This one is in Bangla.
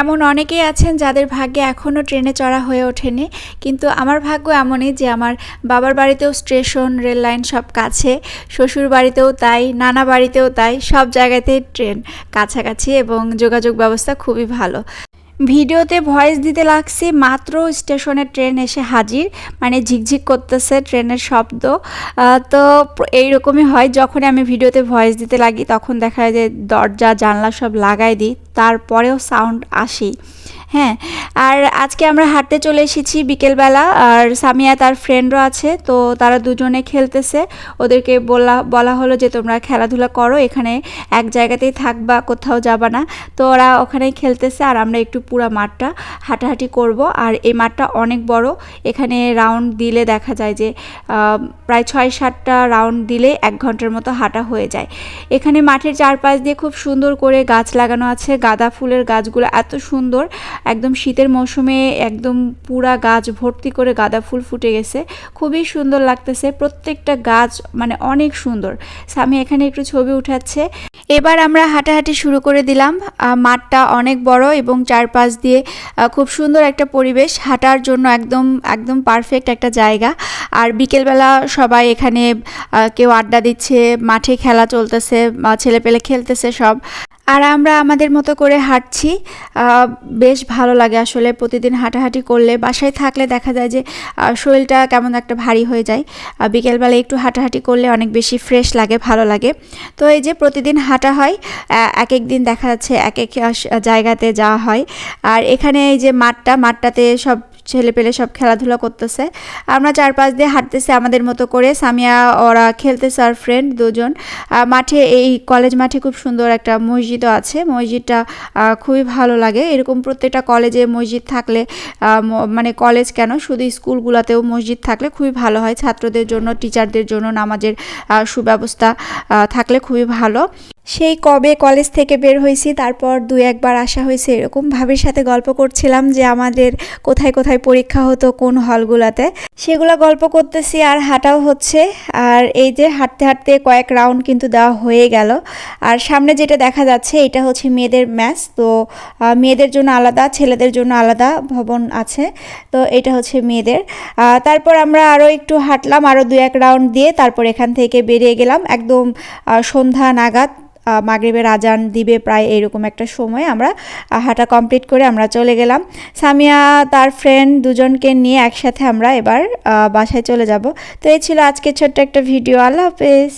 এমন অনেকেই আছেন যাদের ভাগ্যে এখনও ট্রেনে চড়া হয়ে ওঠেনি, কিন্তু আমার ভাগ্য এমনই যে আমার বাবার বাড়িতেও স্টেশন, রেল লাইন সব কাছে, শ্বশুর বাড়িতেও তাই, নানা বাড়িতেও তাই, সব জায়গাতেই ট্রেন কাছাকাছি এবং যোগাযোগ ব্যবস্থা খুবই ভালো। ভিডিওতে ভয়েস দিতে লাগছি মাত্র স্টেশনে ট্রেন এসে হাজির, মানে ঝিকঝিক করতেছে ট্রেনের শব্দ। তো এইরকমই হয় যখনই আমি ভিডিওতে ভয়েস দিতে লাগি, তখন দেখা যায় যে দরজা জানলা সব লাগাই দিই, তারপরেও সাউন্ড আসেই। হ্যাঁ, আর আজকে আমরা হাঁটতে চলে এসেছি বিকেলবেলা, আর সামিয়া তার ফ্রেন্ডও আছে, তো তারা দুজনে খেলতেছে। ওদেরকে বলা হলো যে তোমরা খেলাধুলা করো, এখানে এক জায়গাতেই থাকবা, কোথাও যাবা না। তো ওরা ওখানেই খেলতেছে আর আমরা একটু পুরা মাঠটা হাঁটাহাঁটি করব। আর এই মাঠটা অনেক বড়, এখানে রাউন্ড দিলে দেখা যায় যে প্রায় 6-7টা রাউন্ড দিলে 1 ঘন্টার মতো হাঁটা হয়ে যায়। এখানে মাঠের চারপাশ দিয়ে খুব সুন্দর করে গাছ লাগানো আছে, গাঁদা ফুলের গাছগুলো এত সুন্দর, একদম শীতের মৌসুমে একদম পুরা গাছ ভর্তি করে গাঁদা ফুল ফুটে গেছে, খুবই সুন্দর লাগতেছে। প্রত্যেকটা গাছ মানে অনেক সুন্দর। সামি এখানে একটু ছবি উঠাচ্ছে। এবার আমরা হাঁটাহাঁটি শুরু করে দিলাম। মাঠটা অনেক বড় এবং চারপাশ দিয়ে খুব সুন্দর একটা পরিবেশ, হাঁটার জন্য একদম একদম পারফেক্ট একটা জায়গা। আর বিকেলবেলা সবাই এখানে কেউ আড্ডা দিচ্ছে, মাঠে খেলা চলতেছে, ছেলেপেলে খেলতেছে সব, আর আমরা আমাদের মতো করে হাঁটছি। বেশ ভালো লাগে আসলে প্রতিদিন হাঁটাহাঁটি করলে। বাসায় থাকলে দেখা যায় যে শরীরটা কেমন একটা ভারী হয়ে যায়, বিকেলবেলা একটু হাঁটাহাঁটি করলে অনেক বেশি ফ্রেশ লাগে, ভালো লাগে। তো এই যে প্রতিদিন হাঁটা হয়, এক এক দিন দেখা যাচ্ছে এক এক জায়গাতে যাওয়া হয়। আর এখানে এই যে মাঠটাতে সব ছেলেপেলে সব খেলাধুলা করতেছে, আমরা চারপাশ দিয়ে হাঁটতেছি আমাদের মতো করে। সামিয়া ওরা খেলতেছে আর ফ্রেন্ড দুজন। মাঠে, এই কলেজ মাঠে খুব সুন্দর একটা মসজিদও আছে, মসজিদটা খুবই ভালো লাগে। এরকম প্রত্যেকটা কলেজে মসজিদ থাকলে, মানে কলেজ কেন, শুধু স্কুলগুলোতেও মসজিদ থাকলে খুবই ভালো হয়, ছাত্রদের জন্য, টিচারদের জন্য নামাজের সুব্যবস্থা থাকলে খুবই ভালো। সেই কবে কলেজ থেকে বের হয়েছি, তারপর 2-1বার আসা হয়েছে। এরকম ভাবির সাথে গল্প করছিলাম যে আমাদের কোথায় কোথায় পরীক্ষা হতো, কোন হলগুলোতে, সেগুলো গল্প করতেছি আর হাঁটাও হচ্ছে। আর এই যে হাঁটতে হাঁটতে কয়েক রাউন্ড কিন্তু দেওয়া হয়ে গেল। আর সামনে যেটা দেখা যাচ্ছে এটা হচ্ছে মেয়েদের ম্যাচ, তো মেয়েদের জন্য আলাদা, ছেলেদের জন্য আলাদা ভবন আছে, তো এটা হচ্ছে মেয়েদের। তারপর আমরা আরও একটু হাঁটলাম, আরও 2-1 রাউন্ড দিয়ে তারপর এখান থেকে বেরিয়ে গেলাম। একদম সন্ধ্যা নাগাদ, মাগরিবের আজান দিবে প্রায় এরকম একটা সময় আমরা হাঁটা কমপ্লিট করে আমরা চলে গেলাম। সামিয়া তার ফ্রেন্ড দুজনকে নিয়ে একসাথে আমরা এবার বাসায় চলে যাব। তো এই ছিল আজকে ছোট্ট একটা ভিডিও। আল্লাহ হাফেজ।